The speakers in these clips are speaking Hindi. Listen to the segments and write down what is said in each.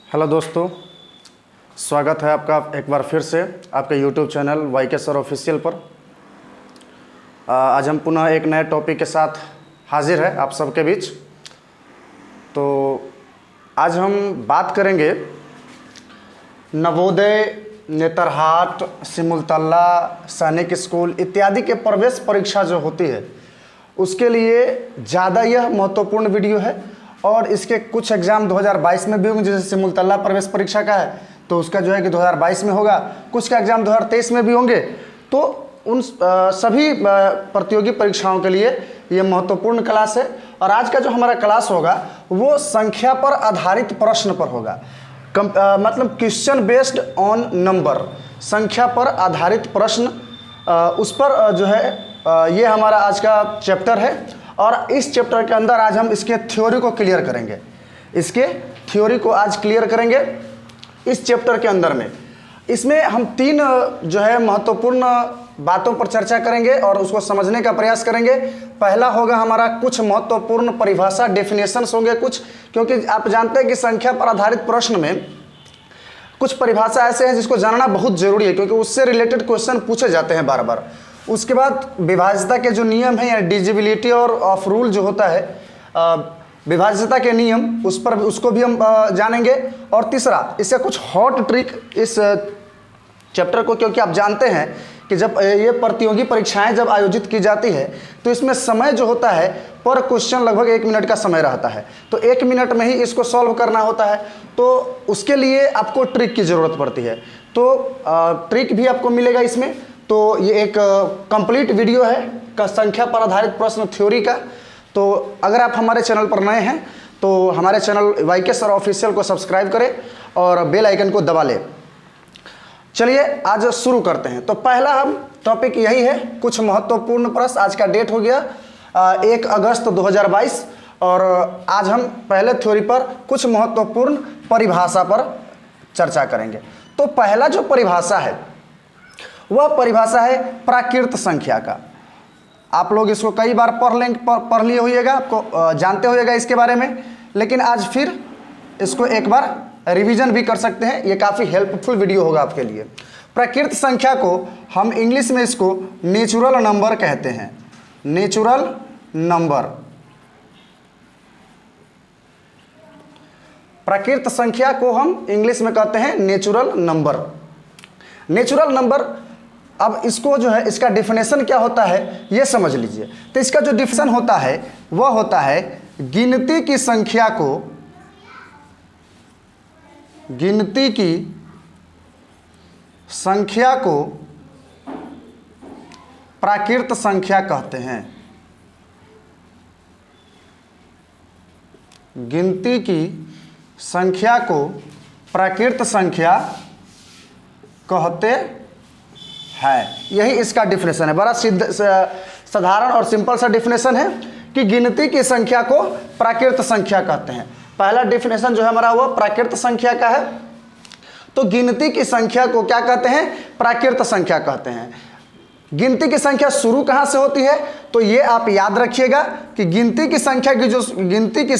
हेलो दोस्तों, स्वागत है आपका एक बार फिर से आपके YouTube channel YK sir official पर। आज हम पुनः एक नए टॉपिक के साथ हाजिर है आप सबके बीच। तो आज हम बात करेंगे नवोदय, नेतरहाट, सिमुलतला, सैनिक स्कूल इत्यादि के प्रवेश परीक्षा जो होती है उसके लिए ज़्यादा यह महत्वपूर्ण वीडियो है। और इसके कुछ एग्ज़ाम 2022 में भी होंगे, जैसे सिमुलतला प्रवेश परीक्षा का है तो उसका जो है कि 2022 में होगा, कुछ का एग्ज़ाम 2023 में भी होंगे। तो उन सभी प्रतियोगी परीक्षाओं के लिए ये महत्वपूर्ण क्लास है। और आज का जो हमारा क्लास होगा वो संख्या पर आधारित प्रश्न पर होगा, मतलब क्वेश्चन बेस्ड ऑन नंबर, संख्या पर आधारित प्रश्न, उस पर जो है ये हमारा आज का चैप्टर है। और इस चैप्टर के अंदर आज हम इसके थ्योरी को क्लियर करेंगे, इसके थ्योरी को आज क्लियर करेंगे इस चैप्टर के अंदर में। इसमें हम तीन जो है महत्वपूर्ण बातों पर चर्चा करेंगे और उसको समझने का प्रयास करेंगे। पहला होगा हमारा कुछ महत्वपूर्ण परिभाषा, डेफिनेशंस होंगे कुछ, क्योंकि आप जानते हैं कि संख्या पर आधारित प्रश्न में कुछ परिभाषा ऐसे हैं जिसको जानना बहुत जरूरी है, क्योंकि उससे रिलेटेड क्वेश्चन पूछे जाते हैं बार बार। उसके बाद विभाज्यता के जो नियम हैं या डिविजिबिलिटी और ऑफ रूल जो होता है, विभाज्यता के नियम, उसको भी हम जानेंगे। और तीसरा, इससे कुछ हॉट ट्रिक इस चैप्टर को, क्योंकि आप जानते हैं कि जब ये प्रतियोगी परीक्षाएं जब आयोजित की जाती है तो इसमें समय जो होता है पर क्वेश्चन लगभग 1 मिनट का समय रहता है। तो 1 मिनट में ही इसको सॉल्व करना होता है, तो उसके लिए आपको ट्रिक की ज़रूरत पड़ती है। तो ट्रिक भी आपको मिलेगा इसमें। तो ये एक कंप्लीट वीडियो है का संख्या पर आधारित प्रश्न थ्योरी का। तो अगर आप हमारे चैनल पर नए हैं तो हमारे चैनल YK सर ऑफिशियल को सब्सक्राइब करें और बेल आइकन को दबा लें। चलिए आज शुरू करते हैं। तो पहला हम टॉपिक यही है, कुछ महत्वपूर्ण प्रश्न। आज का डेट हो गया 1 अगस्त 2022 और आज हम पहले थ्योरी पर कुछ महत्वपूर्ण परिभाषा पर चर्चा करेंगे। तो पहला जो परिभाषा है वह परिभाषा है प्राकृत संख्या का। आप लोग इसको कई बार पढ़ लिए होइएगा, आपको जानते होइएगा इसके बारे में, लेकिन आज फिर इसको एक बार रिवीजन भी कर सकते हैं। ये काफ़ी हेल्पफुल वीडियो होगा आपके लिए। प्राकृत संख्या को हम इंग्लिश में इसको नेचुरल नंबर कहते हैं, नेचुरल नंबर। प्राकृत संख्या को हम इंग्लिश में कहते हैं नेचुरल नंबर। नेचुरल नंबर, अब इसको जो है इसका डिफिनेशन क्या होता है ये समझ लीजिए। तो इसका जो डिफिनेशन होता है वह होता है गिनती की संख्या को, गिनती की संख्या को प्राकृत संख्या कहते हैं। गिनती की संख्या को प्राकृत संख्या कहते है। यही इसका डिफिनेशन है। बड़ा साधारण और सिंपल सा डिफिनेशन है कि गिनती की संख्या को प्राकृत संख्या कहते हैं। पहला डिफिनेशन जो है हमारा वो प्राकृत संख्या का है। तो गिनती की संख्या को क्या कहते हैं? प्राकृत संख्या कहते हैं। गिनती की संख्या शुरू कहाँ से होती है? तो ये आप याद रखिएगा कि गिनती की संख्या की जो गिनती की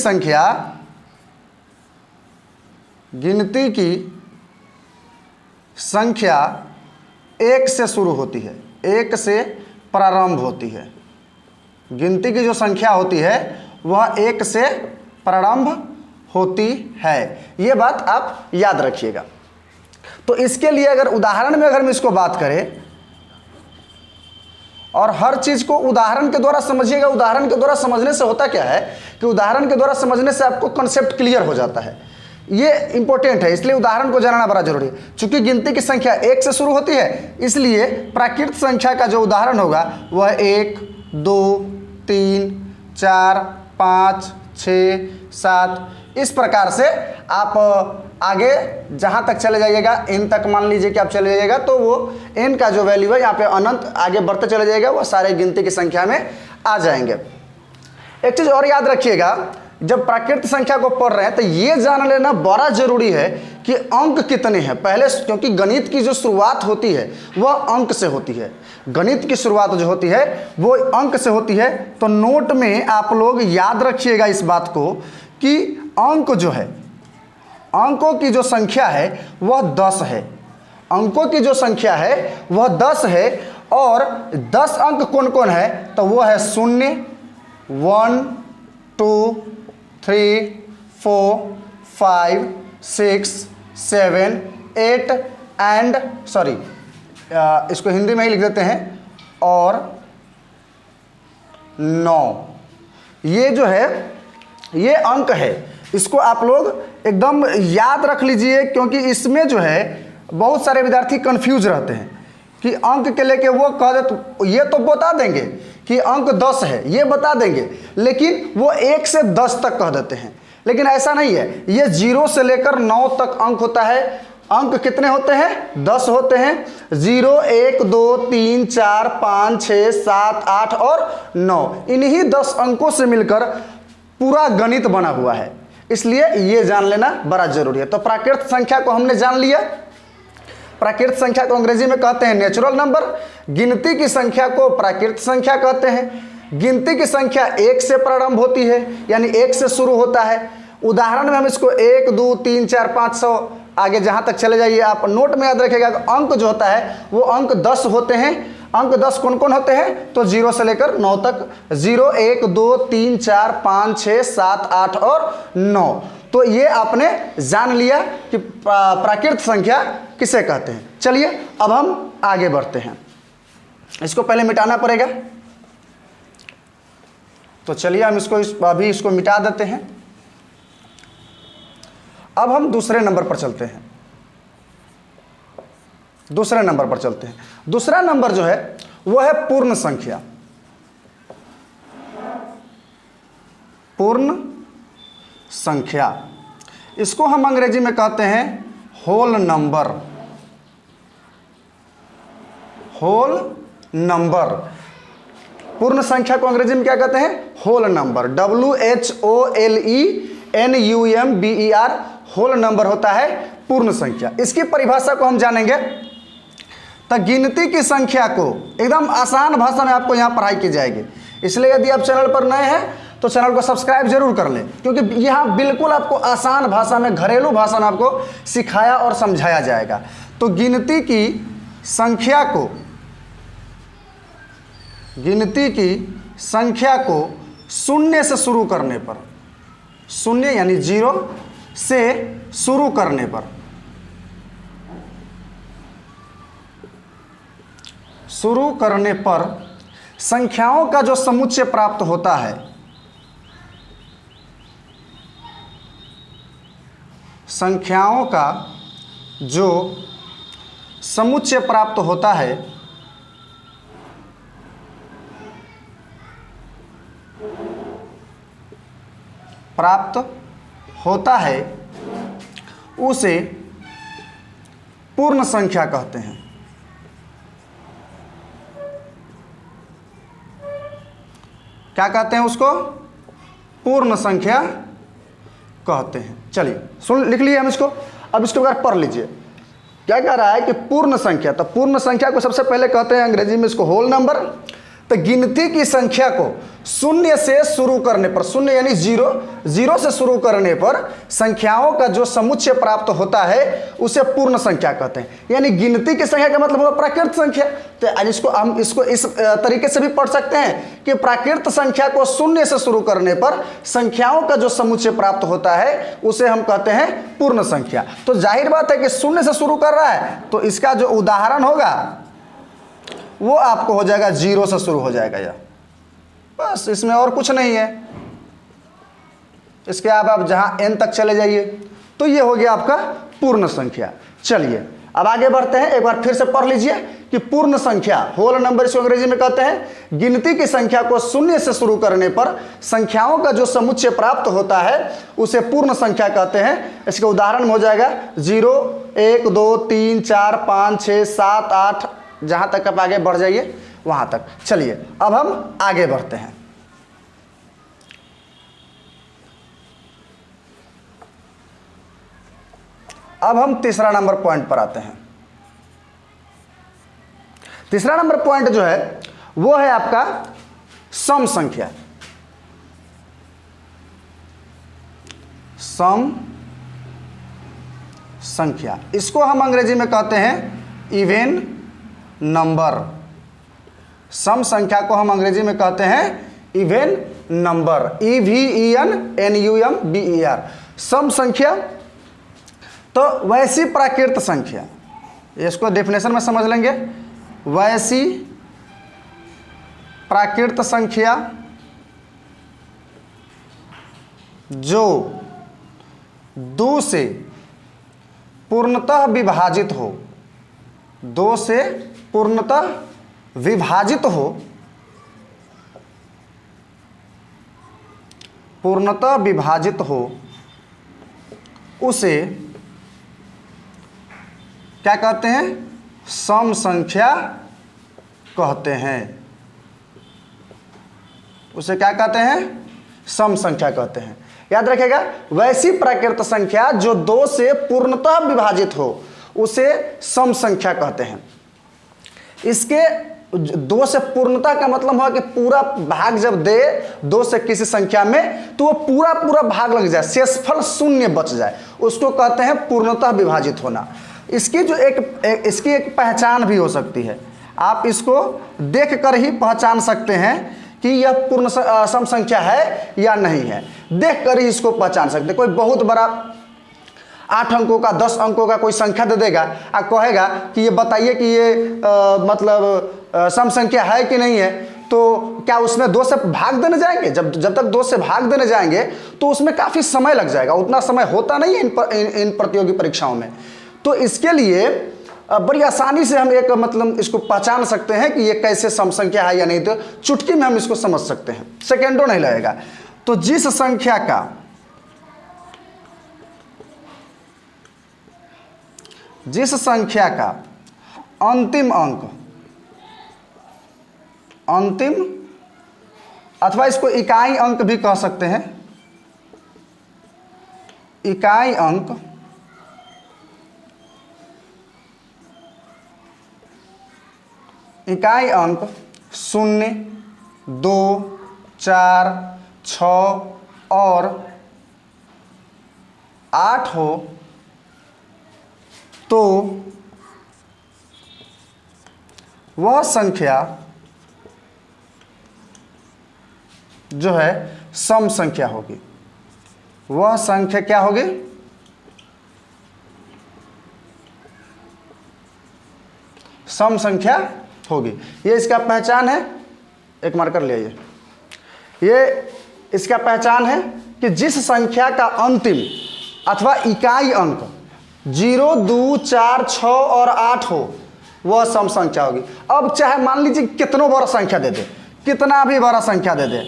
संख्या 1 से शुरू होती है, 1 से प्रारंभ होती है। गिनती की जो संख्या होती है वह 1 से प्रारंभ होती है। ये बात आप याद रखिएगा। तो इसके लिए अगर उदाहरण में अगर हम इसको बात करें, और हर चीज़ को उदाहरण के द्वारा समझिएगा। उदाहरण के द्वारा समझने से होता क्या है कि उदाहरण के द्वारा समझने से आपको कॉन्सेप्ट क्लियर हो जाता है। ये इंपॉर्टेंट है, इसलिए उदाहरण को जानना बड़ा जरूरी है। चूंकि गिनती की संख्या 1 से शुरू होती है, इसलिए प्राकृत संख्या का जो उदाहरण होगा वह 1, 2, 3, 4, 5, 6, 7 इस प्रकार से आप आगे जहाँ तक चले जाइएगा, n तक मान लीजिए कि आप चले जाइएगा, तो वो n का जो वैल्यू है यहाँ पे अनंत आगे बढ़ते चले जाएगा, वो सारे गिनती की संख्या में आ जाएंगे। एक चीज़ और याद रखिएगा, जब प्राकृत संख्या को पढ़ रहे हैं तो ये जान लेना बड़ा जरूरी है कि अंक कितने हैं पहले, क्योंकि गणित की जो शुरुआत होती है वह अंक से होती है। गणित की शुरुआत जो होती है वो अंक से होती है। तो नोट में आप लोग याद रखिएगा इस बात को कि अंक जो है अंकों की जो संख्या है वह 10 है। अंकों की जो संख्या है वह 10 है और 10 अंक कौन कौन है, तो वो है 0, 1, 2, 3, 4, 5, 6, 7, 8 एंड इसको हिंदी में ही लिख देते हैं और 9। ये जो है ये अंक है, इसको आप लोग एकदम याद रख लीजिए, क्योंकि इसमें जो है बहुत सारे विद्यार्थी कंफ्यूज रहते हैं कि अंक के लेके वो कह देते, ये तो बता देंगे कि अंक 10 है, ये बता देंगे, लेकिन वो 1 से 10 तक कह देते हैं। लेकिन ऐसा नहीं है, ये 0 से लेकर 9 तक अंक होता है। अंक कितने होते हैं? 10 होते हैं। 0, 1, 2, 3, 4, 5, 6, 7, 8 और 9, इन्हीं 10 अंकों से मिलकर पूरा गणित बना हुआ है, इसलिए ये जान लेना बड़ा जरूरी है। तो प्राकृत संख्या को हमने जान लिया। प्राकृत संख्या को अंग्रेजी में कहते हैं नेचुरल नंबर। गिनती की संख्या को प्राकृत संख्या कहते हैं। गिनती की संख्या 1 से प्रारंभ होती है, यानी 1 से शुरू होता है। उदाहरण में हम इसको 1, 2, 3, 4, 500 आगे जहां तक चले जाइए, आप नोट में याद रखिएगा। अंक जो होता है वो अंक 10 होते हैं। अंक 10 कौन कौन होते हैं? तो 0 से लेकर 9 तक। 0, 1, 2, 3, 4, 5, 6, 7, 8 और 9। तो ये आपने जान लिया कि प्राकृत संख्या किसे कहते हैं। चलिए अब हम आगे बढ़ते हैं। इसको पहले मिटाना पड़ेगा, तो चलिए हम अभी इसको मिटा देते हैं। अब हम दूसरे नंबर पर चलते हैं। दूसरे नंबर जो है वो है पूर्ण संख्या। पूर्ण संख्या, इसको हम अंग्रेजी में कहते हैं होल नंबर। होल नंबर, पूर्ण संख्या को अंग्रेजी में क्या कहते हैं? Whole number. WHOLENUMBER, whole number होता है पूर्ण संख्या। इसकी परिभाषा को हम जानेंगे। तो गिनती की संख्या को एकदम आसान भाषा में आपको यहाँ पढ़ाई की जाएगी, इसलिए यदि आप चैनल पर नए हैं तो चैनल को सब्सक्राइब जरूर कर लें, क्योंकि यहाँ बिल्कुल आपको आसान भाषा में, घरेलू भाषा में आपको सिखाया और समझाया जाएगा। तो गिनती की संख्या को 0 से शुरू करने पर, 0 यानी 0 से शुरू करने पर संख्याओं का जो समुच्चय प्राप्त होता है, संख्याओं का जो समुच्चय प्राप्त होता है उसे पूर्ण संख्या कहते हैं। क्या कहते हैं उसको? पूर्ण संख्या कहते हैं। चलिए लिख लिए हम इसको। अब इसके बाद पढ़ लीजिए क्या कह रहा है कि पूर्ण संख्या। तो पूर्ण संख्या को सबसे पहले कहते हैं अंग्रेजी में इसको होल नंबर। तो गिनती की संख्या को 0 से शुरू करने पर, 0 यानी 0 से शुरू करने पर संख्याओं का जो समुच्चय प्राप्त होता है उसे पूर्ण संख्या कहते हैं। यानी गिनती की संख्या का मतलब होगा प्राकृत संख्या। तो हम इसको इस तरीके से भी पढ़ सकते हैं कि प्राकृत संख्या को 0 से शुरू करने पर संख्याओं का जो समुच्चय प्राप्त होता है उसे हम कहते हैं पूर्ण संख्या। तो जाहिर बात है कि 0 से शुरू कर रहा है, तो इसका जो उदाहरण होगा वो आपको हो जाएगा 0 से शुरू हो जाएगा, या बस, इसमें और कुछ नहीं है। इसके आप जहां n तक चले जाइए तो ये हो गया आपका पूर्ण संख्या। चलिए अब आगे बढ़ते हैं। एक बार फिर से पढ़ लीजिए कि पूर्ण संख्या, होल नंबर इसको अंग्रेजी में कहते हैं। गिनती की संख्या को 0 से शुरू करने पर संख्याओं का जो समुच्चय प्राप्त होता है उसे पूर्ण संख्या कहते हैं। इसके उदाहरण में हो जाएगा 0, 1, 2, 3, 4, 5, 6, 7, 8, जहां तक आप आगे बढ़ जाइए वहां तक। चलिए अब हम आगे बढ़ते हैं। अब हम तीसरा नंबर पॉइंट पर आते हैं। तीसरा नंबर पॉइंट जो है वो है आपका सम संख्या। सम संख्या, इसको हम अंग्रेजी में कहते हैं इवेन नंबर। सम संख्या को हम अंग्रेजी में कहते हैं इवेन नंबर, EVENNUMBER, सम संख्या। तो वैसी प्राकृत संख्या, इसको डेफिनेशन में समझ लेंगे। वैसी प्राकृत संख्या जो 2 से पूर्णतः विभाजित हो, 2 से पूर्णतः विभाजित हो, पूर्णतः विभाजित हो, उसे क्या कहते हैं? सम संख्या कहते हैं। उसे क्या कहते हैं? सम संख्या कहते हैं। याद रखिएगा, वैसी प्राकृत संख्या जो 2 से पूर्णतः विभाजित हो उसे सम संख्या कहते हैं। इसके 2 से पूर्णता का मतलब हुआ कि पूरा भाग जब दे 2 से किसी संख्या में तो वो पूरा पूरा भाग लग जाए, शेषफल शून्य बच जाए, उसको कहते हैं पूर्णतः विभाजित होना। इसकी जो इसकी एक पहचान भी हो सकती है, आप इसको देखकर ही पहचान सकते हैं कि यह पूर्ण सम संख्या है या नहीं है। देखकर ही इसको पहचान सकते हैं। कोई बहुत बड़ा 8 अंकों का 10 अंकों का कोई संख्या दे देगा और कहेगा कि ये बताइए कि ये सम संख्या है कि नहीं है, तो क्या उसमें 2 से भाग देने जाएंगे? जब तक 2 से भाग देने जाएंगे तो उसमें काफ़ी समय लग जाएगा, उतना समय होता नहीं है इन प्रतियोगी परीक्षाओं में। तो इसके लिए बड़ी आसानी से हम एक इसको पहचान सकते हैं कि ये कैसे सम संख्या है या नहीं, तो चुटकी में हम इसको समझ सकते हैं, सेकेंडों नहीं लगेगा। तो जिस संख्या का अंतिम अंक, अंतिम अथवा इसको इकाई अंक भी कह सकते हैं, इकाई अंक इकाई अंक 0, 2, 4, 6 और 8 हो तो वह संख्या जो है सम संख्या होगी। वह संख्या क्या होगी? सम संख्या होगी। ये इसका पहचान है, एक मार्कर ले आइए। ये इसका पहचान है कि जिस संख्या का अंतिम अथवा इकाई अंक 0, 2, 4, 6 और 8 हो वह सम संख्या होगी। अब चाहे मान लीजिए कितनों बड़ा संख्या दे दे, कितना भी बड़ा संख्या दे दे,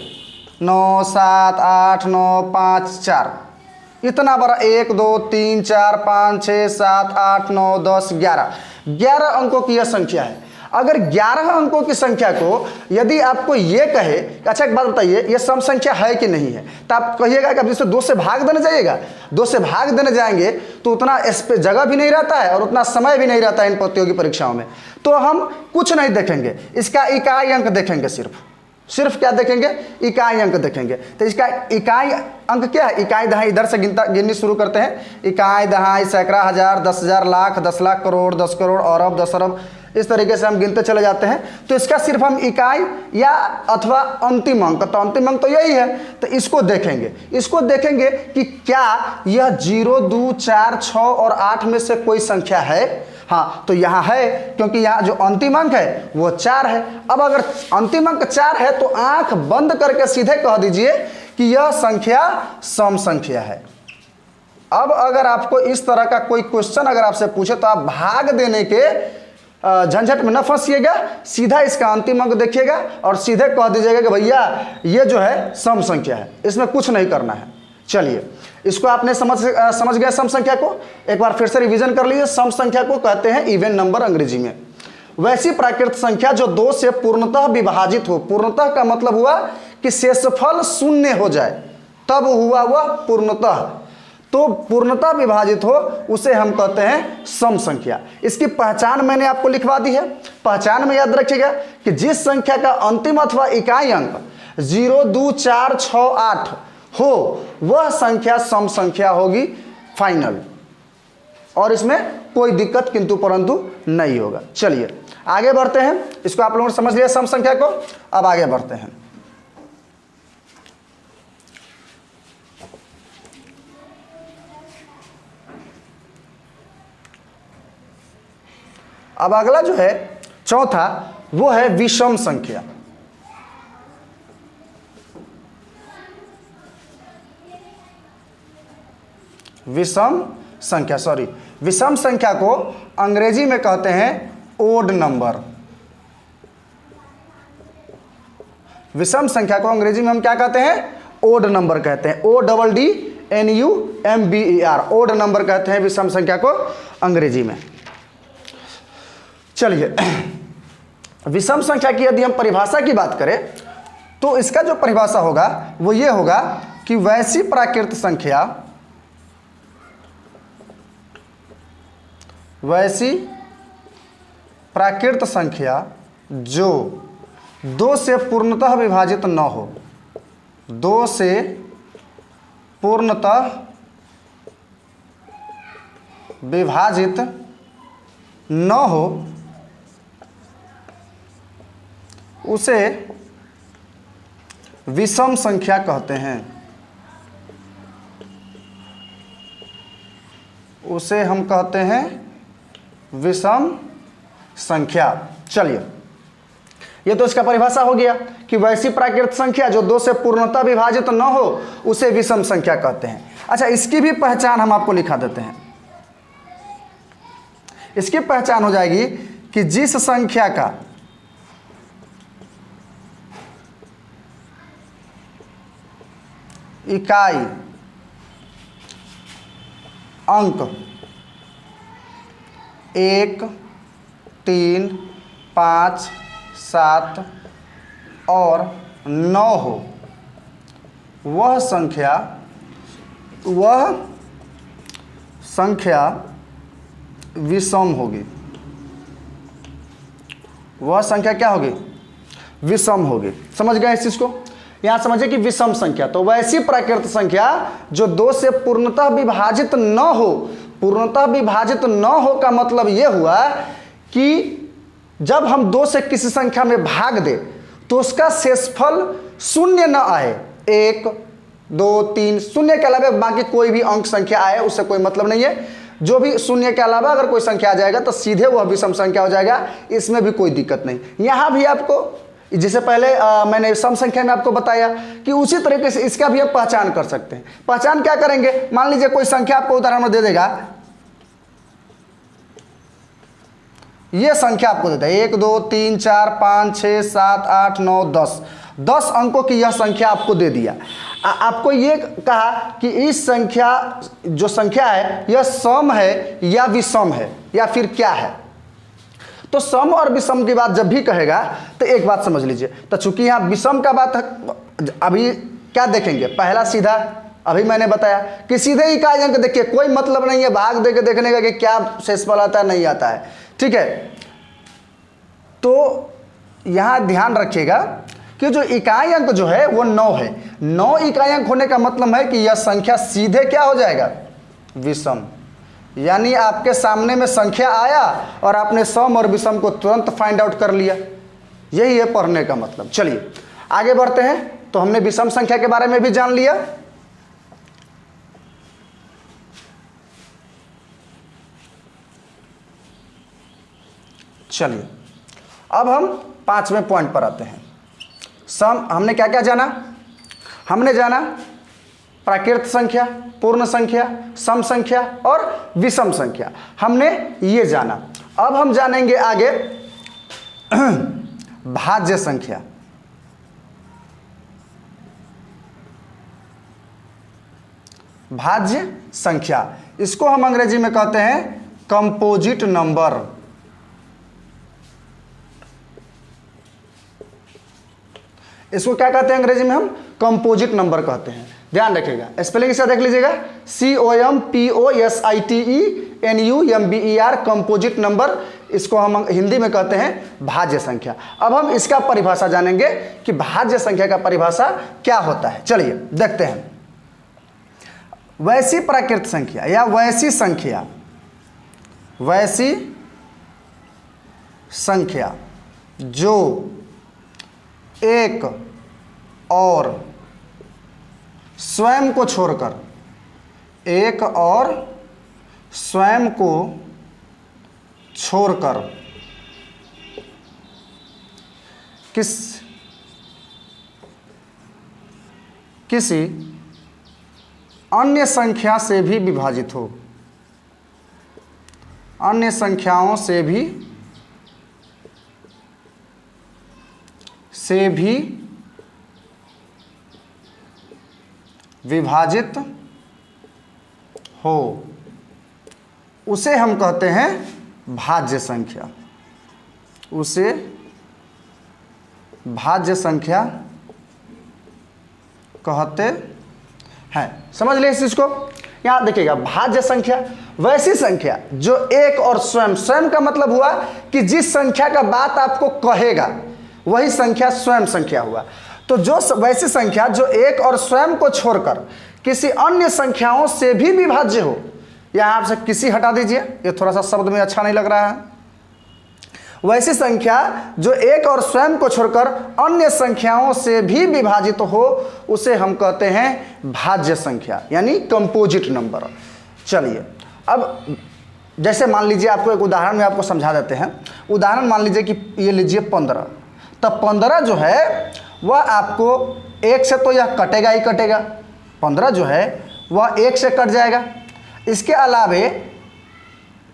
9, 7, 8, 9, 5, 4, इतना बड़ा 1, 2, 3, 4, 5, 6, 7, 8, 9, 10, 11 अंकों की यह संख्या है। अगर 11 अंकों की संख्या को यदि आपको ये कहे, अच्छा एक बात बताइए, ये सम संख्या है कि नहीं है, तो आप कहिएगा कि अब इसे 2 से भाग देने जाइएगा। 2 से भाग देने जाएंगे तो उतना इस पे जगह भी नहीं रहता है और उतना समय भी नहीं रहता है इन प्रतियोगी परीक्षाओं में। तो हम कुछ नहीं देखेंगे, इसका इकाई अंक देखेंगे, सिर्फ क्या देखेंगे? इकाई अंक देखेंगे। तो इसका इकाई अंक क्या है? इकाई दहाई इधर से गिननी शुरू करते हैं, इकाई दहाई सैकड़ा, हजार, 10,000, लाख, 10 लाख, करोड़, 10 करोड़, अरब, 10 अरब, इस तरीके से हम गिनते चले जाते हैं। तो इसका सिर्फ हम इकाई या अथवा अंतिम अंक, तो अंतिम अंक तो यही है, तो इसको देखेंगे कि क्या यह 0, 2, 4, 6 और 8 में से कोई संख्या है। हाँ, तो यहाँ है, क्योंकि यहाँ जो अंतिम अंक है वो 4 है। अब अगर अंतिम अंक 4 है तो आंख बंद करके सीधे कह दीजिए कि यह संख्या सम संख्या है। अब अगर आपको इस तरह का कोई क्वेश्चन अगर आपसे पूछे तो आप भाग देने के झंझट में न फंसिएगा, सीधा इसका अंतिम अंक देखिएगा और सीधे कह दीजिएगा कि भैया ये जो है सम संख्या है, इसमें कुछ नहीं करना है। चलिए, इसको आपने समझ गए सम संख्या को। एक बार फिर से रिवीजन कर लीजिए। सम संख्या को कहते हैं इवन नंबर अंग्रेजी में। वैसी प्राकृत संख्या जो 2 से पूर्णतः विभाजित हो, पूर्णतः का मतलब हुआ कि शेषफल शून्य हो जाए, तब हुआ वह पूर्णतः। तो पूर्णतः विभाजित हो उसे हम कहते हैं सम संख्या। इसकी पहचान मैंने आपको लिखवा दी है। पहचान में याद रखिएगा कि जिस संख्या का अंतिम अथवा इकाई अंक 0, 2, 4, 6, 8 हो वह संख्या सम संख्या होगी। फाइनल और इसमें कोई दिक्कत किंतु परंतु नहीं होगा। चलिए आगे बढ़ते हैं। इसको आप लोगों ने समझ लिया सम संख्या को। अब आगे बढ़ते हैं। अब अगला जो है चौथा, वो है विषम संख्या। विषम संख्या, सॉरी, विषम संख्या को अंग्रेजी में कहते हैं ओड नंबर। विषम संख्या को अंग्रेजी में हम क्या कहते हैं? ओड नंबर कहते हैं। ODDNUMBER, ओड नंबर कहते हैं विषम संख्या को अंग्रेजी में। चलिए विषम संख्या की यदि हम परिभाषा की बात करें तो इसका जो परिभाषा होगा वो ये होगा कि वैसी प्राकृत संख्या, वैसी प्राकृत संख्या जो 2 से पूर्णतः विभाजित न हो, 2 से पूर्णतः विभाजित न हो, उसे विषम संख्या कहते हैं। उसे हम कहते हैं विषम संख्या। चलिए ये तो इसका परिभाषा हो गया कि वैसी प्राकृत संख्या जो 2 से पूर्णतः विभाजित न हो उसे विषम संख्या कहते हैं। अच्छा, इसकी भी पहचान हम आपको लिखा देते हैं। इसकी पहचान हो जाएगी कि जिस संख्या का इकाई अंक 1, 3, 5, 7 और 9 हो, वह संख्या विषम होगी। वह संख्या क्या होगी? विषम होगी। समझ गए इस चीज को? यहां समझिए कि विषम संख्या तो वैसी प्राकृत संख्या जो 2 से पूर्णतः विभाजित न हो। पूर्णतः विभाजित न हो का मतलब यह हुआ कि जब हम 2 से किसी संख्या में भाग दे तो उसका शेषफल शून्य न आए। 1, 2, 3 शून्य के अलावा बाकी कोई भी अंक संख्या आए उससे कोई मतलब नहीं है। जो भी शून्य के अलावा अगर कोई संख्या आ जाएगा तो सीधे वह विषम संख्या हो जाएगा, इसमें भी कोई दिक्कत नहीं। यहां भी आपको जिसे पहले मैंने सम संख्या में आपको बताया कि उसी तरीके से इसका भी आप पहचान कर सकते हैं। पहचान क्या करेंगे? मान लीजिए कोई संख्या आपको उदाहरण में दे देगा, ये संख्या आपको देता है 1, 2, 3, 4, 5, 6, 7, 8, 9, 10 अंकों की यह संख्या आपको दे दिया। आपको ये कहा कि इस संख्या जो संख्या है यह सम है या विषम है या फिर क्या है। तो सम और विषम की बात जब भी कहेगा तो एक बात समझ लीजिए, तो चूंकि यहाँ विषम का बात है, अभी क्या देखेंगे? पहला सीधा अभी मैंने बताया कि सीधे इकाई अंक देखिए, कोई मतलब नहीं है भाग दे के देखने का कि क्या शेषफल आता है नहीं आता है। ठीक है, तो यहाँ ध्यान रखिएगा कि जो इकाई अंक जो है वो 9 है। 9 इकाई अंक होने का मतलब है कि यह संख्या सीधे क्या हो जाएगा? विषम। यानी आपके सामने में संख्या आया और आपने सम और विषम को तुरंत फाइंड आउट कर लिया। यही है पढ़ने का मतलब। चलिए आगे बढ़ते हैं। तो हमने विषम संख्या के बारे में भी जान लिया। चलिए अब हम 5वें पॉइंट पर आते हैं। सम हमने क्या क्या जाना? हमने जाना प्राकृत संख्या, पूर्ण संख्या, सम संख्या और विषम संख्या, हमने ये जाना। अब हम जानेंगे आगे भाज्य संख्या। भाज्य संख्या, इसको हम अंग्रेजी में कहते हैं कंपोजिट नंबर। इसको क्या कहते हैं अंग्रेजी में? हम कंपोजिट नंबर कहते हैं। ध्यान रखिएगा, स्पेलिंग इसका देख लीजिएगा, COMPOSITENUMBER, कंपोजिट नंबर। इसको हम हिंदी में कहते हैं भाज्य संख्या। अब हम इसका परिभाषा जानेंगे कि भाज्य संख्या का परिभाषा क्या होता है। चलिए देखते हैं। वैसी प्राकृत संख्या या वैसी संख्या वैसी संख्या जो एक और स्वयं को छोड़कर, एक और स्वयं को छोड़कर किसी अन्य संख्या से भी विभाजित हो, अन्य संख्याओं से भी विभाजित हो, उसे हम कहते हैं भाज्य संख्या। उसे भाज्य संख्या कहते हैं। समझ ले इस चीज को। यहां देखिएगा, भाज्य संख्या वैसी संख्या जो एक और स्वयं, स्वयं का मतलब हुआ कि जिस संख्या का बात आपको कहेगा वही संख्या स्वयं संख्या हुआ। तो जो वैसी संख्या जो एक और स्वयं को छोड़कर किसी अन्य संख्याओं से भी विभाज्य हो। यहां आपसे किसी हटा दीजिए, ये थोड़ा सा शब्द में अच्छा नहीं लग रहा है। वैसी संख्या जो एक और स्वयं को छोड़कर अन्य संख्याओं से भी विभाजित हो, उसे हम कहते हैं भाज्य संख्या, यानी कंपोजिट नंबर। चलिए, अब जैसे मान लीजिए, आपको एक उदाहरण में आपको समझा देते हैं। उदाहरण मान लीजिए कि ये लीजिए 15। तब 15 जो है वह आपको एक से तो यह कटेगा ही कटेगा, 15 जो है वह एक से कट जाएगा। इसके अलावे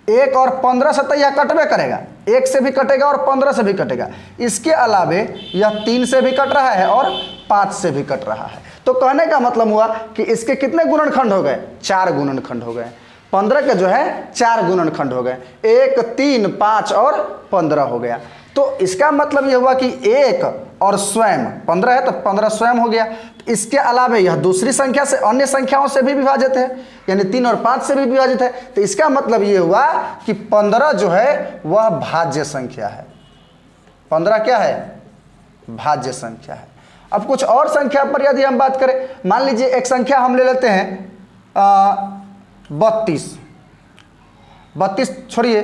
एक और 15 से तो यह कटवे करेगा, एक से भी कटेगा और 15 से भी कटेगा। इसके अलावे यह 3 से भी कट रहा है और 5 से भी कट रहा है। तो कहने का मतलब हुआ कि इसके कितने गुणनखंड हो गए? 4 गुणनखंड हो गए। 15 के जो है 4 गुणनखंड हो गए, 1, 3, 5 और 15 हो गया। तो इसका मतलब यह हुआ कि एक और स्वयं, 15 है तो 15 स्वयं हो गया। तो इसके अलावे यह दूसरी संख्या से, अन्य संख्याओं से भी विभाजित है, यानी 3 और 5 से भी विभाजित है। तो इसका मतलब यह हुआ कि 15 जो है वह भाज्य संख्या है। 15 क्या है? भाज्य संख्या है। अब कुछ और संख्या पर यदि हम बात करें, मान लीजिए एक संख्या हम ले लेते हैं 32 छोड़िए,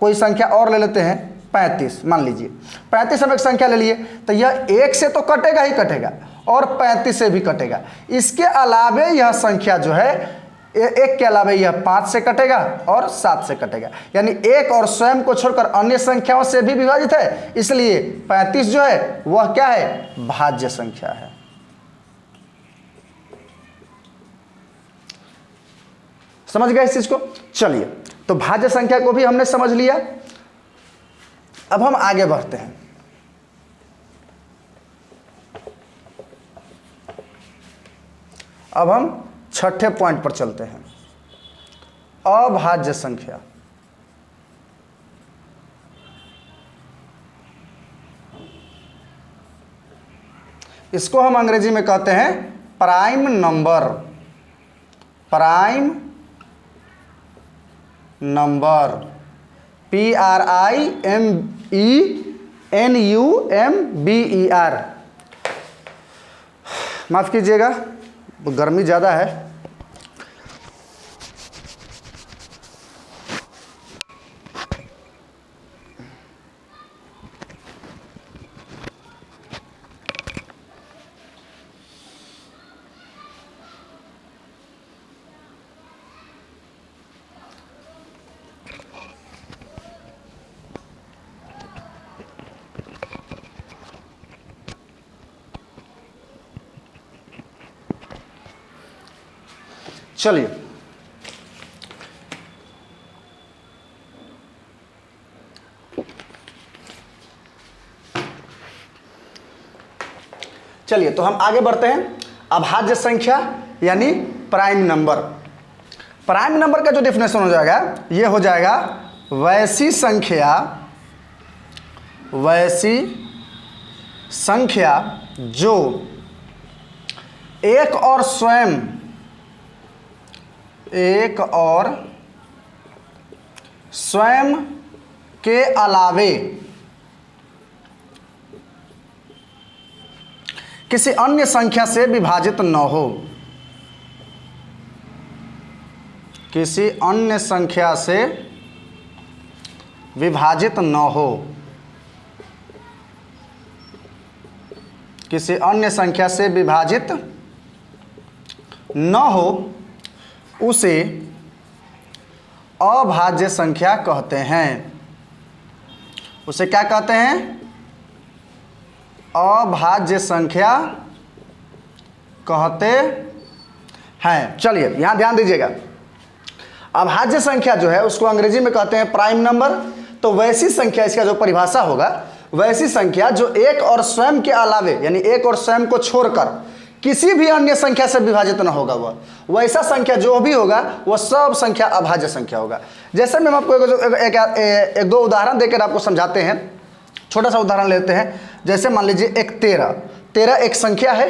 कोई संख्या और ले लेते हैं 35। मान लीजिए 35 हम एक संख्या ले लिए, तो यह 1 से तो कटेगा ही कटेगा और 35 से भी कटेगा। इसके अलावे यह संख्या जो है, एक के अलावे यह 5 से कटेगा और 7 से कटेगा, यानी एक और स्वयं को छोड़कर अन्य संख्याओं से भी विभाजित है। इसलिए 35 जो है वह क्या है? भाज्य संख्या है। समझ गए इस चीज को? चलिए, तो भाज्य संख्या को भी हमने समझ लिया। अब हम आगे बढ़ते हैं। अब हम छठे पॉइंट पर चलते हैं, अभाज्य संख्या। इसको हम अंग्रेजी में कहते हैं prime number. Prime number, PRIMENUMBER। माफ कीजिएगा, गर्मी ज़्यादा है। चलिए, तो हम आगे बढ़ते हैं। अभाज्य संख्या यानी प्राइम नंबर। प्राइम नंबर का जो डेफिनेशन हो जाएगा, ये हो जाएगा वैसी संख्या जो एक और स्वयं के अलावे किसी अन्य संख्या से विभाजित न हो। किसी अन्य संख्या से विभाजित न हो, किसी अन्य संख्या से विभाजित न हो, उसे अभाज्य संख्या कहते हैं। उसे क्या कहते हैं? अभाज्य संख्या कहते हैं। चलिए यहां ध्यान दीजिएगा, अभाज्य संख्या जो है उसको अंग्रेजी में कहते हैं प्राइम नंबर। तो वैसी संख्या, इसका जो परिभाषा होगा, वैसी संख्या जो एक और स्वयं के अलावे, यानी एक और स्वयं को छोड़कर किसी भी अन्य संख्या से विभाजित न होगा, वैसा संख्या जो भी होगा वह सब संख्या अभाज्य संख्या होगा। जैसे में हम आपको एक दो उदाहरण देकर आपको समझाते हैं। छोटा सा उदाहरण लेते हैं। जैसे मान लीजिए एक 13 एक संख्या है।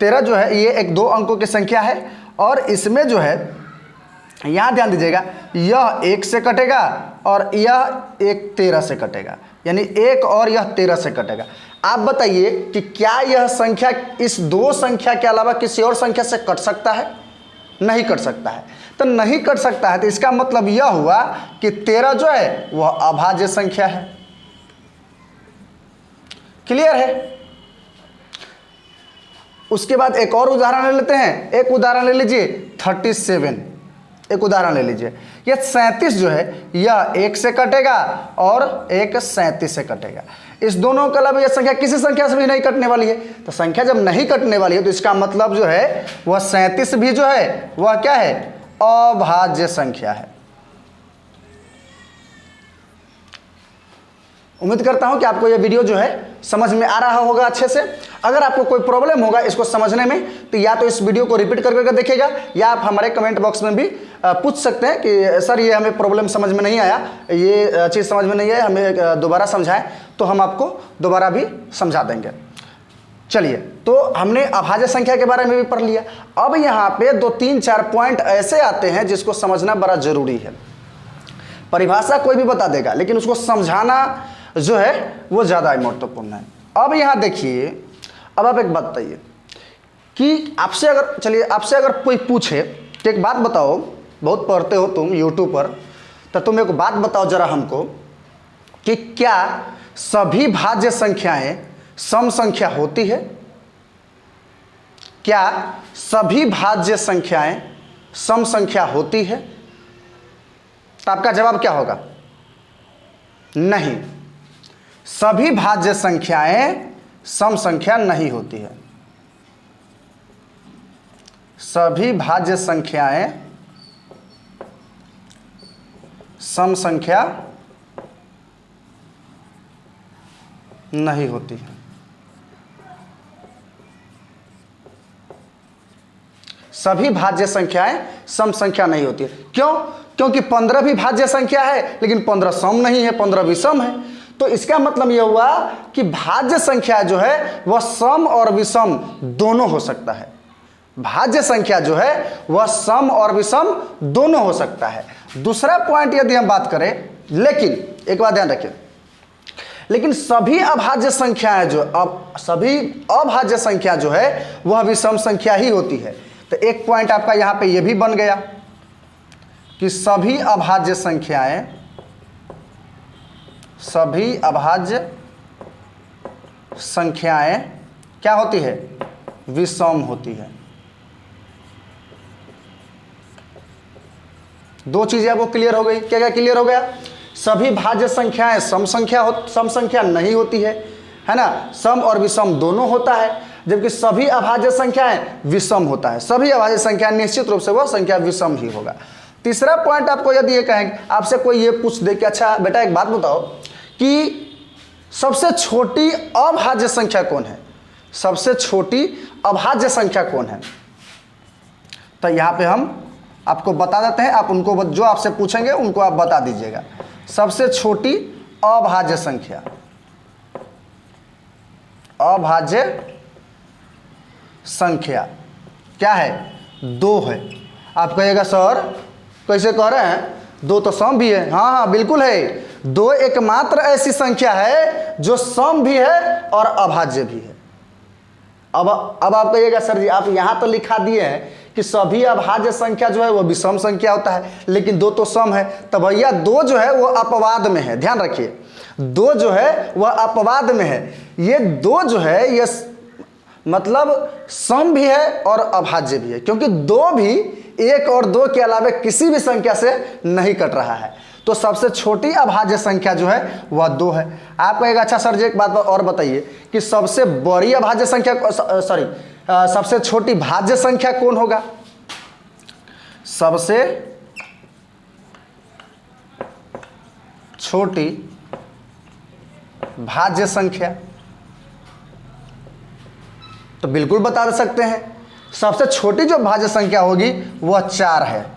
13 जो है ये एक 2 अंकों की संख्या है, और इसमें जो है यहाँ ध्यान दीजिएगा, यह 1 से कटेगा और यह एक 13 से कटेगा, यानी 1 और यह 13 से कटेगा। आप बताइए कि क्या यह संख्या इस 2 संख्या के अलावा किसी और संख्या से कट सकता है? नहीं कट सकता है। तो नहीं कट सकता है तो इसका मतलब यह हुआ कि 13 जो है वह अभाज्य संख्या है। क्लियर है? उसके बाद एक और उदाहरण ले लेते हैं। एक उदाहरण ले लीजिए 37। एक उदाहरण ले लीजिए, यह 37 जो है यह 1 से कटेगा और एक 37 से कटेगा। इस दोनों के अलावा यह संख्या किसी संख्या से भी नहीं कटने वाली है। तो संख्या जब नहीं कटने वाली है तो इसका मतलब जो है वह 37 भी जो है वह क्या है? अभाज्य संख्या है। उम्मीद करता हूं कि आपको यह वीडियो जो है समझ में आ रहा होगा अच्छे से। अगर आपको कोई प्रॉब्लम होगा इसको समझने में तो या तो इस वीडियो को रिपीट कर करके देखिएगा, या आप हमारे कमेंट बॉक्स में भी पूछ सकते हैं कि सर ये हमें प्रॉब्लम समझ में नहीं आया, ये चीज़ समझ में नहीं आया, हमें दोबारा समझाएं, तो हम आपको दोबारा भी समझा देंगे। चलिए, तो हमने अभाज्य संख्या के बारे में भी पढ़ लिया। अब यहाँ पे 2, 3, 4 पॉइंट ऐसे आते हैं जिसको समझना बड़ा जरूरी है। परिभाषा कोई भी बता देगा, लेकिन उसको समझाना जो है वो ज़्यादा महत्वपूर्ण है। अब यहाँ देखिए, अब आप एक बात बताइए कि आपसे अगर कोई पूछे कि एक बात बताओ, बहुत पढ़ते हो तुम यूट्यूब पर, तो तुम एक बात बताओ जरा हमको कि क्या सभी भाज्य संख्याएं सम संख्या होती है? क्या सभी भाज्य संख्याएं सम संख्या होती है? तो आपका जवाब क्या होगा? नहीं, सभी भाज्य संख्याएं सम संख्या नहीं होती है। सभी भाज्य संख्याएं सम संख्या नहीं होती है। सभी भाज्य संख्याएं सम संख्या नहीं होती है। क्यों? क्योंकि 15 भी भाज्य संख्या है, लेकिन 15 सम नहीं है, 15 विषम है। तो इसका मतलब यह हुआ कि भाज्य संख्या जो है वह सम और विषम दोनों हो सकता है। भाज्य संख्या जो है वह सम और विषम दोनों हो सकता है। दूसरा पॉइंट यदि हम बात करें, लेकिन एक बात ध्यान रखें, लेकिन सभी अभाज्य संख्याएं सभी अभाज्य संख्या जो है वह विषम संख्या ही होती है। तो एक पॉइंट आपका यहां पे यह भी बन गया कि सभी अभाज्य संख्याएं क्या होती है? विषम होती है। दो चीजें आपको क्लियर हो गई। क्या क्या क्लियर हो गया? सभी भाज्य संख्याएं सम संख्या नहीं होती है ना, सम और विषम दोनों होता है, जबकि सभी अभाज्य संख्याएं विषम होता है। सभी अभाज्य संख्याएं निश्चित रूप से वह संख्या विषम ही होगा। तीसरा पॉइंट आपको यदि ये कहें, आपसे कोई ये पूछ दे कि अच्छा बेटा एक बात बताओ कि सबसे छोटी अभाज्य संख्या कौन है? सबसे छोटी अभाज्य संख्या कौन है? तो यहाँ पे हम आपको बता देते हैं, आप उनको जो आपसे पूछेंगे उनको आप बता दीजिएगा। सबसे छोटी अभाज्य संख्या, अभाज्य संख्या क्या है? 2 है। आप कहिएगा सर कैसे कह रहे हैं, 2 तो सम भी है। हाँ हाँ बिल्कुल है, 2 एकमात्र ऐसी संख्या है जो सम भी है और अभाज्य भी है। अब आप कहिएगा सर जी आप यहाँ तो लिखा दिए हैं कि सभी अभाज्य संख्या जो है वो विषम संख्या होता है, लेकिन दो तो सम है। तो भैया दो जो है वो अपवाद में है, ध्यान रखिए, दो जो है वह अपवाद में है। ये दो जो है ये मतलब सम भी है और अभाज्य भी है, क्योंकि दो भी एक और दो के अलावा किसी भी संख्या से नहीं कट रहा है। तो सबसे छोटी अभाज्य संख्या जो है वह दो है। आप कहेगा अच्छा सर जी एक बात और बताइए कि सबसे बड़ी अभाज्य संख्या सबसे छोटी भाज्य संख्या कौन होगा? सबसे छोटी भाज्य संख्या तो बिल्कुल बता सकते हैं, सबसे छोटी जो भाज्य संख्या होगी वह 4 है।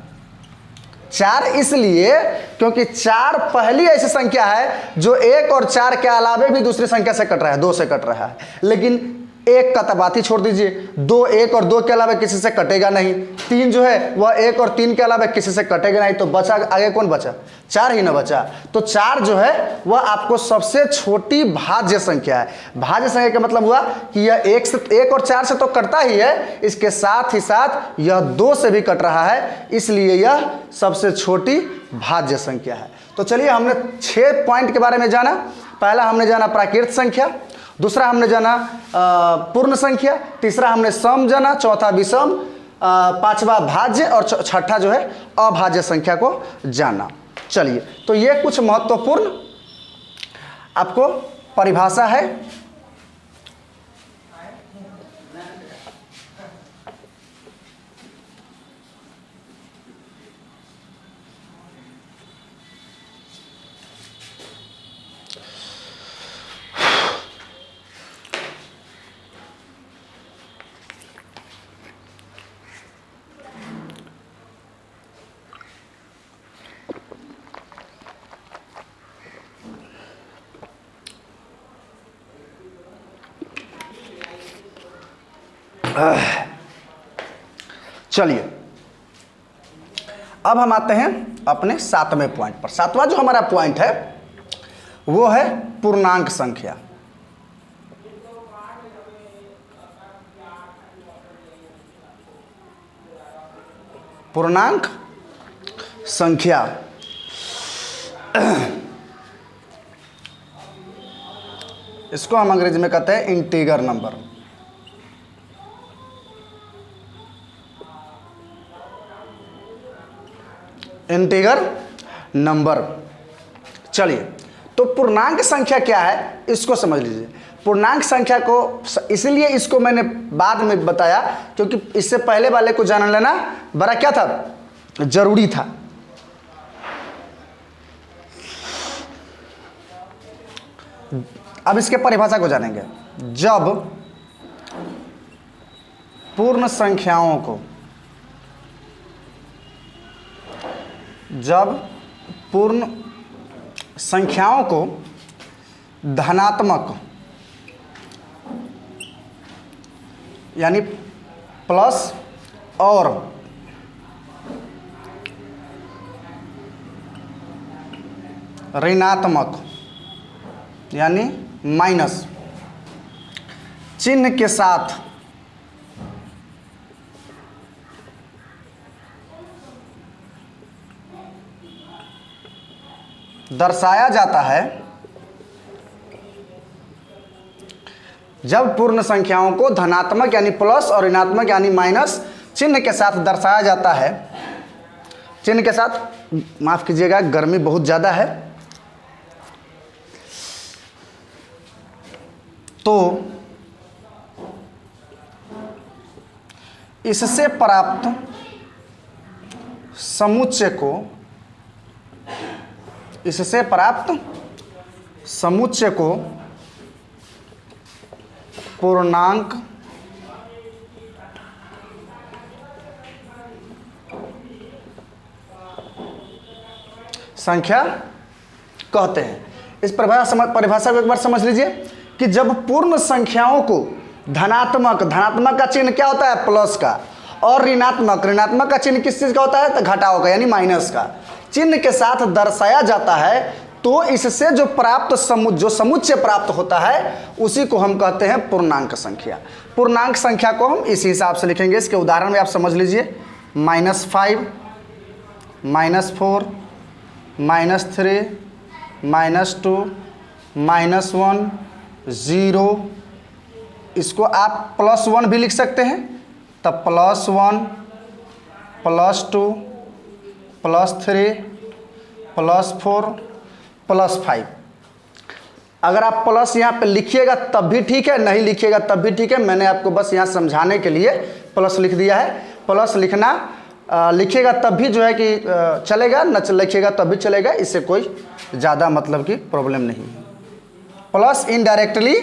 4 इसलिए क्योंकि 4 पहली ऐसी संख्या है जो 1 और 4 के अलावे भी दूसरी संख्या से कट रहा है, 2 से कट रहा है। लेकिन 1 का तो बात ही छोड़ दीजिए, 2 1 और 2 के अलावा किसी से कटेगा नहीं। 3 जो है वह 1 और 3 के अलावा किसी से कटेगा नहीं। तो बचा आगे कौन बचा? 4 ही ना बचा। तो 4 जो है वह आपको सबसे छोटी भाज्य संख्या है। भाज्य संख्या का मतलब हुआ कि यह 1 और 4 से तो कटता ही है, इसके साथ ही साथ यह 2 से भी कट रहा है, इसलिए यह सबसे छोटी भाज्य संख्या है। तो चलिए हमने 6 पॉइंट के बारे में जाना। पहला हमने जाना प्राकृत संख्या, दूसरा हमने जाना पूर्ण संख्या, तीसरा हमने सम जाना, चौथा विषम, पांचवा भाज्य और छठा जो है अभाज्य संख्या को जाना। चलिए तो ये कुछ महत्वपूर्ण आपको परिभाषा है। चलिए अब हम आते हैं अपने 7वें पॉइंट पर। 7वां जो हमारा पॉइंट है वो है पूर्णांक संख्या। पूर्णांक संख्या इसको हम अंग्रेजी में कहते हैं इंटीगर नंबर। Integer number. चलिए तो पूर्णांक संख्या क्या है इसको समझ लीजिए। पूर्णांक संख्या को इसलिए इसको मैंने बाद में बताया क्योंकि इससे पहले वाले को जान लेना बड़ा क्या था, जरूरी था। अब इसके परिभाषा को जानेंगे। जब पूर्ण संख्याओं को धनात्मक यानी प्लस और ऋणात्मक यानी माइनस चिन्ह के साथ दर्शाया जाता है। जब पूर्ण संख्याओं को धनात्मक यानी प्लस और ऋणात्मक यानी माइनस चिन्ह के साथ दर्शाया जाता है, चिन्ह के साथ, माफ कीजिएगा गर्मी बहुत ज़्यादा है, तो इससे प्राप्त समुच्चय को पूर्णांक संख्या कहते हैं। इस परिभाषा को एक बार समझ लीजिए कि जब पूर्ण संख्याओं को धनात्मक का चिन्ह क्या होता है, प्लस का, और ऋणात्मक का चिन्ह किस चीज का होता है, तो घटाओ का यानी माइनस का चिन्ह के साथ दर्शाया जाता है, तो इससे जो समुच्चय प्राप्त होता है उसी को हम कहते हैं पूर्णांक संख्या। पूर्णांक संख्या को हम इसी हिसाब से लिखेंगे। इसके उदाहरण में आप समझ लीजिए, -5, -4, -3, -2, -1, 0। इसको आप +1 भी लिख सकते हैं, तब +1, +2, +3, +4, +5। अगर आप प्लस यहाँ पे लिखिएगा तब भी ठीक है, नहीं लिखिएगा तब भी ठीक है। मैंने आपको बस यहाँ समझाने के लिए प्लस लिख दिया है। प्लस लिखना लिखिएगा तब भी जो है कि चलेगा, न लिखिएगा तब भी चलेगा, इससे कोई ज़्यादा मतलब की प्रॉब्लम नहीं है। प्लस इनडायरेक्टली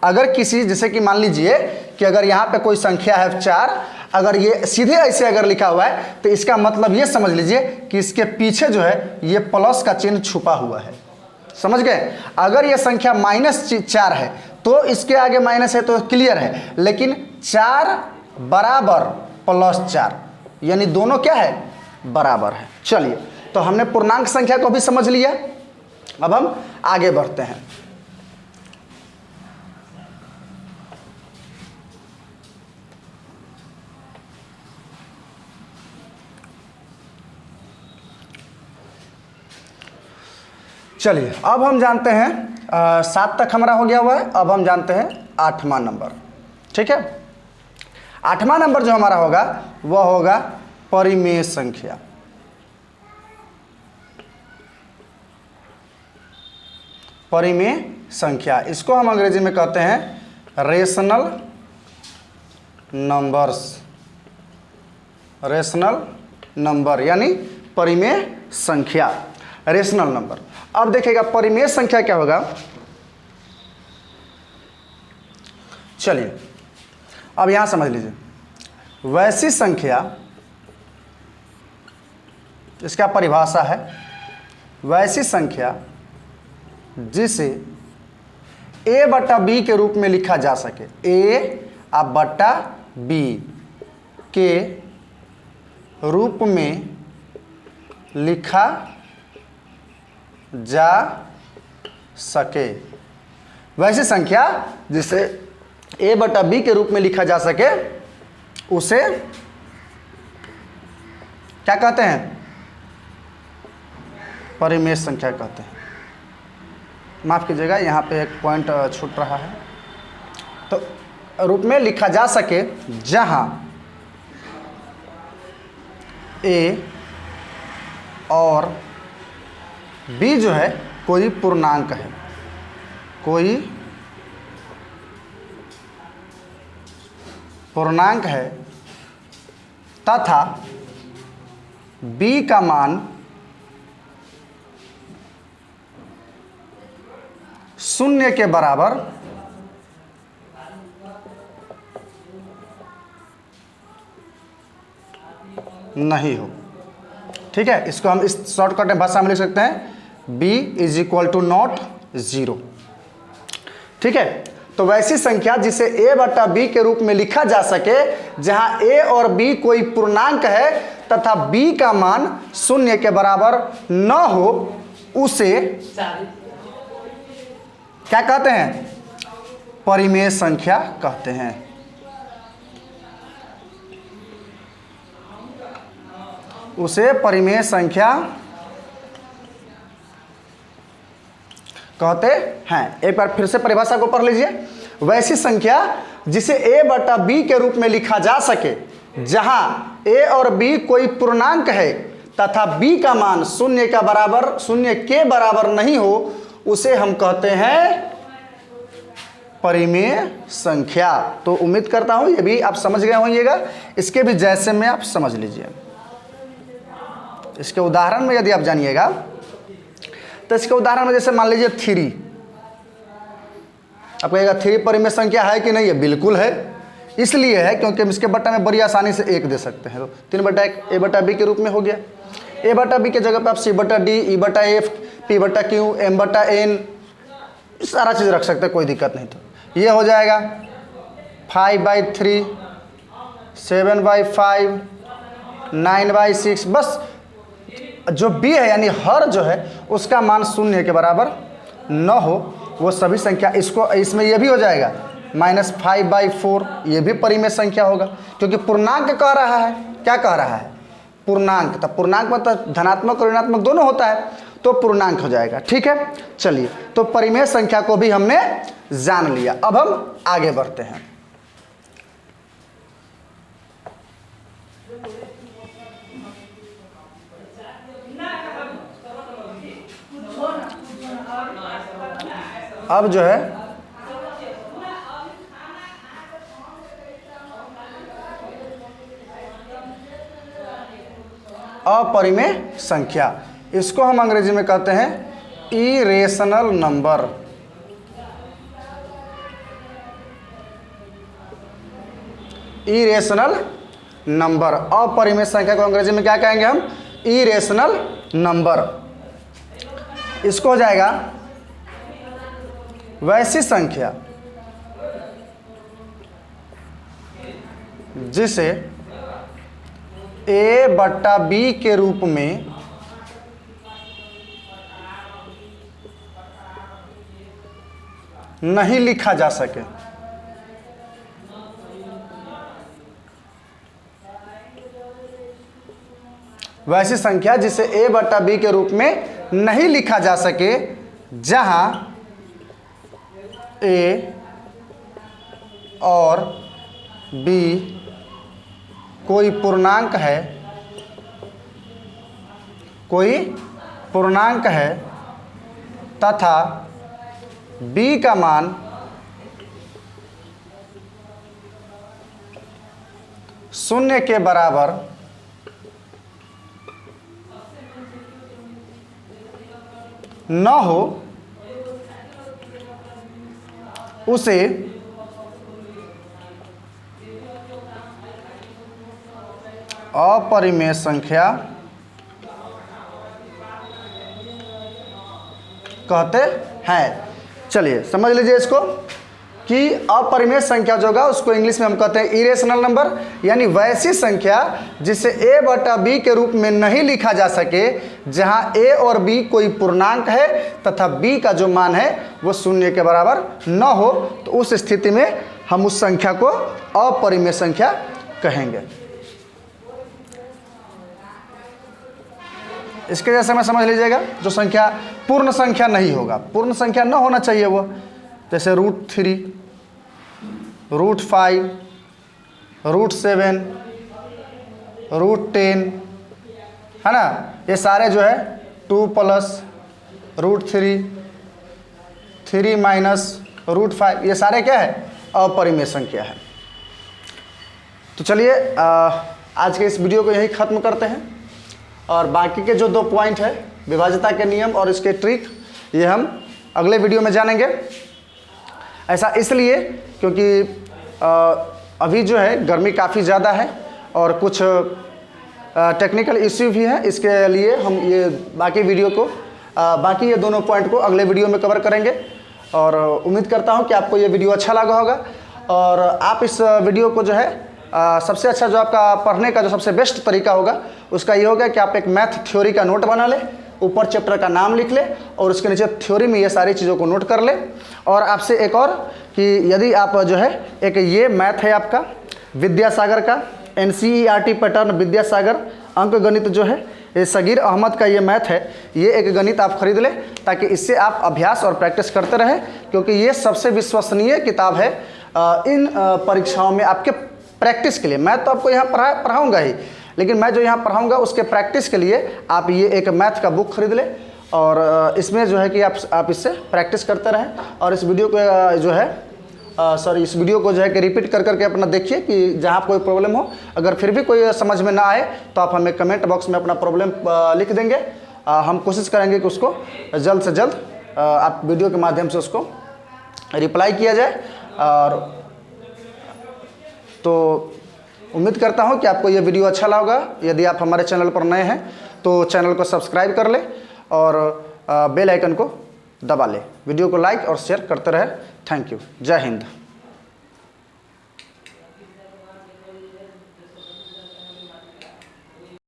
अगर किसी, जैसे कि मान लीजिए कि अगर यहाँ पे कोई संख्या है 4, अगर ये सीधे ऐसे अगर लिखा हुआ है तो इसका मतलब ये समझ लीजिए कि इसके पीछे जो है ये प्लस का चिन्ह छुपा हुआ है। समझ गए? अगर ये संख्या -4 है तो इसके आगे माइनस है तो क्लियर है, लेकिन 4 बराबर +4 यानी दोनों क्या है, बराबर है। चलिए, तो हमने पूर्णांक संख्या को भी समझ लिया। अब हम आगे बढ़ते हैं। चलिए, अब हम जानते हैं 7 तक हमारा हो गया हुआ है। अब हम जानते हैं 8वां नंबर। ठीक है, 8वां नंबर जो हमारा होगा वह होगा परिमेय संख्या। परिमेय संख्या, इसको हम अंग्रेजी में कहते हैं रेशनल नंबर्स। रेशनल नंबर यानी परिमेय संख्या, रेशनल नंबर। अब देखिएगा परिमेय संख्या क्या होगा। चलिए, अब यहां समझ लीजिए, वैसी संख्या, इसका परिभाषा है वैसी संख्या जिसे a/b के रूप में लिखा जा सके। a/b के रूप में लिखा जा सके। वैसी संख्या जिसे a/b के रूप में लिखा जा सके उसे क्या कहते हैं, परिमेय संख्या कहते हैं। माफ कीजिएगा, यहाँ पे एक पॉइंट छूट रहा है। तो रूप में लिखा जा सके जहां a और b जो है कोई पूर्णांक है, कोई पूर्णांक है तथा b का मान 0 के बराबर नहीं हो। ठीक है, इसको हम इस शॉर्टकट भाषा में लिख सकते हैं b = 0। ठीक है, तो वैसी संख्या जिसे a/b के रूप में लिखा जा सके जहां a और b कोई पूर्णांक है तथा b का मान 0 के बराबर न हो, उसे क्या कहते हैं, परिमेय संख्या कहते हैं। उसे परिमेय संख्या कहते हैं। एक बार फिर से परिभाषा को पढ़ लीजिए। वैसी संख्या जिसे a/b के रूप में लिखा जा सके जहां a और b कोई पूर्णांक है तथा b का मान 0 के बराबर नहीं हो, उसे हम कहते हैं परिमेय संख्या। तो उम्मीद करता हूं ये भी आप समझ गए होंगे। इसके भी जैसे में आप समझ लीजिए। इसके उदाहरण में यदि आप जानिएगा तो इसके उदाहरण में जैसे मान लीजिए 3। आप कहिएगा 3 परिमेय संख्या है कि नहीं है? बिल्कुल है। इसलिए है क्योंकि हम इसके बट्टा में बड़ी आसानी से 1 दे सकते हैं। तो 3/1 a/b के रूप में हो गया। a/b के जगह पे आप c/d, e/f, p/q, m/n सारा चीज़ रख सकते हैं, कोई दिक्कत नहीं। तो ये हो जाएगा 5/3, 7/5, 9/6। बस जो b है यानी हर जो है उसका मान 0 के बराबर न हो वो सभी संख्या, इसको इसमें ये भी हो जाएगा -5/4, ये भी परिमेय संख्या होगा क्योंकि पूर्णांक कह रहा है। क्या कह रहा है? पूर्णांक। तो पूर्णांक मतलब धनात्मक और ऋणात्मक दोनों होता है, तो पूर्णांक हो जाएगा। ठीक है, चलिए, तो परिमेय संख्या को भी हमने जान लिया। अब हम आगे बढ़ते हैं। अब जो है अपरिमेय संख्या, इसको हम अंग्रेजी में कहते हैं इरेशनल नंबर। इरेशनल नंबर, अपरिमेय संख्या को अंग्रेजी में क्या कहेंगे हम? Irrational number. इसको हो जाएगा वैसी संख्या जिसे a/b के रूप में नहीं लिखा जा सके। वैसी संख्या जिसे a/b के रूप में नहीं लिखा जा सके, जहां a और b कोई पूर्णांक है, तथा b का मान 0 के बराबर न हो, उसे अपरिमेय संख्या कहते हैं। चलिए समझ लीजिए इसको कि अपरिमेय संख्या जो होगा उसको इंग्लिश में हम कहते हैं इरेशनल नंबर, यानी वैसी संख्या जिसे a/b के रूप में नहीं लिखा जा सके, जहां a और b कोई पूर्णांक है तथा b का जो मान है वो 0 के बराबर न हो, तो उस स्थिति में हम उस संख्या को अपरिमेय संख्या कहेंगे। इसके जैसे में समझ लीजिएगा जो संख्या पूर्ण संख्या नहीं होगा, पूर्ण संख्या न होना चाहिए वो, जैसे √3, √5, √7, √10, है ना, ये सारे जो है 2 + √3, 3 - √5, ये सारे क्या है? अपरिमेय संख्या है। तो चलिए आज के इस वीडियो को यहीं ख़त्म करते हैं, और बाकी के जो 2 पॉइंट है विभाज्यता के नियम और इसके ट्रिक, ये हम अगले वीडियो में जानेंगे। ऐसा इसलिए क्योंकि अभी जो है गर्मी काफ़ी ज़्यादा है और कुछ टेक्निकल इश्यू भी है, इसके लिए हम ये बाकी वीडियो को बाकी ये दोनों पॉइंट को अगले वीडियो में कवर करेंगे। और उम्मीद करता हूँ कि आपको ये वीडियो अच्छा लगा होगा, और आप इस वीडियो को जो है सबसे अच्छा जो आपका पढ़ने का जो सबसे बेस्ट तरीका होगा उसका ये होगा कि आप एक मैथ थ्योरी का नोट बना लें, ऊपर चैप्टर का नाम लिख ले और उसके नीचे थ्योरी में ये सारी चीज़ों को नोट कर ले। और आपसे एक और कि यदि आप जो है एक ये मैथ है आपका विद्यासागर का NCERT पैटर्न विद्यासागर अंक गणित जो है, ये सगीर अहमद का ये मैथ है, ये एक गणित आप खरीद लें ताकि इससे आप अभ्यास और प्रैक्टिस करते रहें, क्योंकि ये सबसे विश्वसनीय किताब है इन परीक्षाओं में आपके प्रैक्टिस के लिए। मैं तो आपको यहाँ पढ़ाऊँगा ही, लेकिन मैं जो यहाँ पढ़ाऊँगा उसके प्रैक्टिस के लिए आप ये एक मैथ का बुक खरीद लें, और इसमें जो है कि आप इससे प्रैक्टिस करते रहें। और इस वीडियो को जो है इस वीडियो को जो है कि रिपीट कर करके अपना देखिए कि जहाँ कोई प्रॉब्लम हो, अगर फिर भी कोई समझ में ना आए तो आप हमें कमेंट बॉक्स में अपना प्रॉब्लम लिख देंगे। हम कोशिश करेंगे कि उसको जल्द से जल्द आप वीडियो के माध्यम से उसको रिप्लाई किया जाए। और तो उम्मीद करता हूँ कि आपको ये वीडियो अच्छा लगा। यदि आप हमारे चैनल पर नए हैं तो चैनल को सब्सक्राइब कर लें और बेल आइकन को दबा लें। वीडियो को लाइक और शेयर करते रहे। Thank you. जय हिंद।